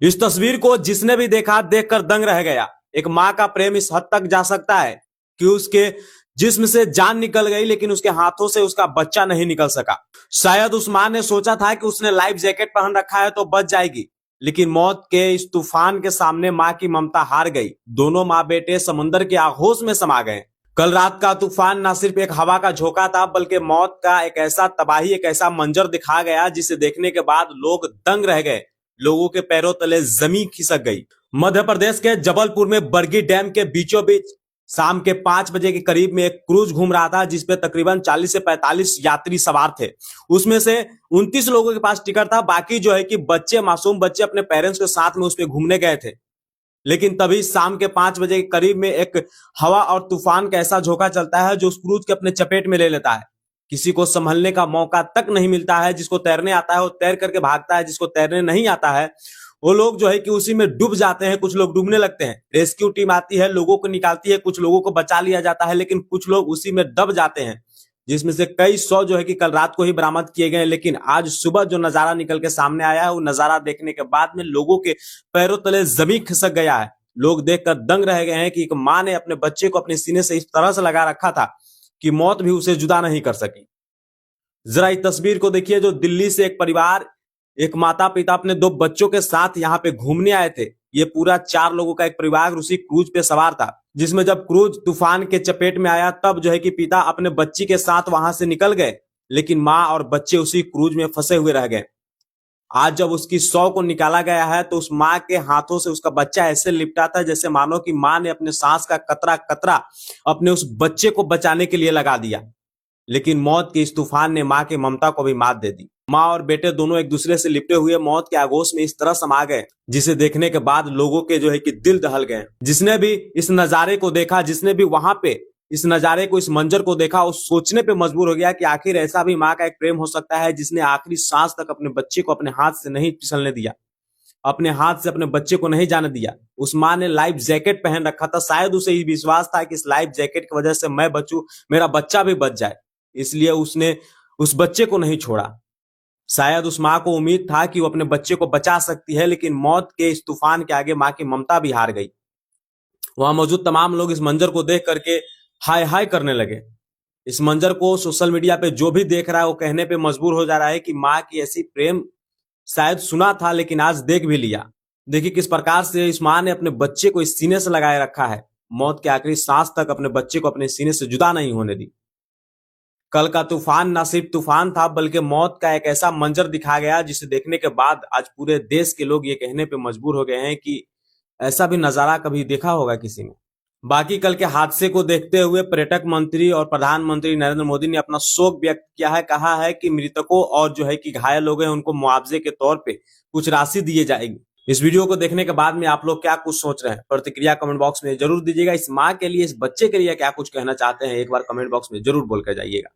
इस तस्वीर को जिसने भी देखा देखकर दंग रह गया। एक माँ का प्रेम इस हद तक जा सकता है कि उसके जिस्म से जान निकल गई लेकिन उसके हाथों से उसका बच्चा नहीं निकल सका। शायद उस माँ ने सोचा था कि उसने लाइफ जैकेट पहन रखा है तो बच जाएगी, लेकिन मौत के इस तूफान के सामने माँ की ममता हार गई। दोनों माँ बेटे समुद्र के आगोश में समा गए। कल रात का तूफान न सिर्फ एक हवा का झोंका था बल्कि मौत का एक ऐसा तबाही, एक ऐसा मंजर दिखा गया जिसे देखने के बाद लोग दंग रह गए। लोगों के पैरों तले जमीन खिसक गई। मध्य प्रदेश के जबलपुर में बरगी डैम के बीचों बीच शाम के 5 बजे के करीब में एक क्रूज घूम रहा था जिसपे तकरीबन 40 से 45 यात्री सवार थे। उसमें से 29 लोगों के पास टिकट था। बाकी जो है कि बच्चे, मासूम बच्चे अपने पेरेंट्स के साथ में उस पे घूमने गए थे। लेकिन तभी शाम के 5 बजे के करीब में एक हवा और तूफान का ऐसा झोंका चलता है जो उस क्रूज के अपने चपेट में ले लेता है। किसी को संभलने का मौका तक नहीं मिलता है। जिसको तैरने आता है वो तैर करके भागता है, जिसको तैरने नहीं आता है वो लोग जो है कि उसी में डूब जाते हैं। कुछ लोग डूबने लगते हैं, रेस्क्यू टीम आती है, लोगों को निकालती है, कुछ लोगों को बचा लिया जाता है, लेकिन कुछ लोग उसी में दब जाते हैं, जिसमें से कई 100 जो है कि कल रात को ही बरामद किए गए। लेकिन आज सुबह जो नजारा निकल के सामने आया है वो नजारा देखने के बाद में लोगों के पैरों तले जमीन खिसक गया है। लोग देखकर दंग रह गए हैं कि एक माँ ने अपने बच्चे को अपने सीने से इस तरह से लगा रखा था कि मौत भी उसे जुदा नहीं कर सकी। जरा इस तस्वीर को देखिए जो दिल्ली से एक परिवार, एक माता पिता अपने 2 बच्चों के साथ यहाँ पे घूमने आए थे। ये पूरा 4 लोगों का एक परिवार उसी क्रूज पे सवार था, जिसमें जब क्रूज तूफान के चपेट में आया तब जो है कि पिता अपने बच्ची के साथ वहां से निकल गए, लेकिन माँ और बच्चे उसी क्रूज में फंसे हुए रह गए। आज जब उसकी 100 को निकाला गया है तो उस माँ के हाथों से उसका बच्चा ऐसे लिपटा था जैसे मानो कि माँ ने अपने सांस का कतरा कतरा अपने उस बच्चे को बचाने के लिए लगा दिया। लेकिन मौत के इस तूफान ने माँ की ममता को भी मात दे दी। माँ और बेटे दोनों एक दूसरे से लिपटे हुए मौत के आगोश में इस तरह समा गए जिसे देखने के बाद लोगों के जो है कि दिल दहल गए। जिसने भी इस नजारे को देखा, जिसने भी वहां पे इस नजारे को, इस मंजर को देखा, वो सोचने पे मजबूर हो गया कि आखिर ऐसा भी माँ का एक प्रेम हो सकता है जिसने आखिरी सांस तक अपने बच्चे को अपने हाथ से नहीं फिसलने दिया, अपने हाथ से अपने बच्चे को नहीं जाने दिया। उस माँ ने लाइफ जैकेट पहन रखा था। शायद उसे ये विश्वास था कि इस लाइफ जैकेट की वजह से मैं बचूं, मेरा बच्चा भी बच जाए, इसलिए उसने उस बच्चे को नहीं छोड़ा। शायद उस माँ को उम्मीद था कि वो अपने बच्चे को बचा सकती है, लेकिन मौत के इस तूफान के आगे माँ की ममता भी हार गई। वहां मौजूद तमाम लोग इस मंजर को देख करके हाय हाय करने लगे। इस मंजर को सोशल मीडिया पे जो भी देख रहा है वो कहने पे मजबूर हो जा रहा है कि माँ की ऐसी प्रेम शायद सुना था लेकिन आज देख भी लिया। देखिए किस प्रकार से इस माँ ने अपने बच्चे को इस सीने से लगाए रखा है, मौत के आखिरी सांस तक अपने बच्चे को अपने सीने से जुदा नहीं होने दी। कल का तूफान न सिर्फ तूफान था बल्कि मौत का एक ऐसा मंजर दिखा गया जिसे देखने के बाद आज पूरे देश के लोग ये कहने पे मजबूर हो गए हैं कि ऐसा भी नजारा कभी देखा होगा किसी ने। बाकी कल के हादसे को देखते हुए पर्यटक मंत्री और प्रधानमंत्री नरेंद्र मोदी ने अपना शोक व्यक्त किया है। कहा है कि मृतकों और जो है कि घायल लोग हैं उनको मुआवजे के तौर पे कुछ राशि दी जाएगी। इस वीडियो को देखने के बाद में आप लोग क्या कुछ सोच रहे हैं, प्रतिक्रिया कमेंट बॉक्स में जरूर दीजिएगा। इस माँ के लिए, इस बच्चे के लिए क्या कुछ कहना चाहते हैं, एक बार कमेंट बॉक्स में जरूर बोल कर जाइएगा।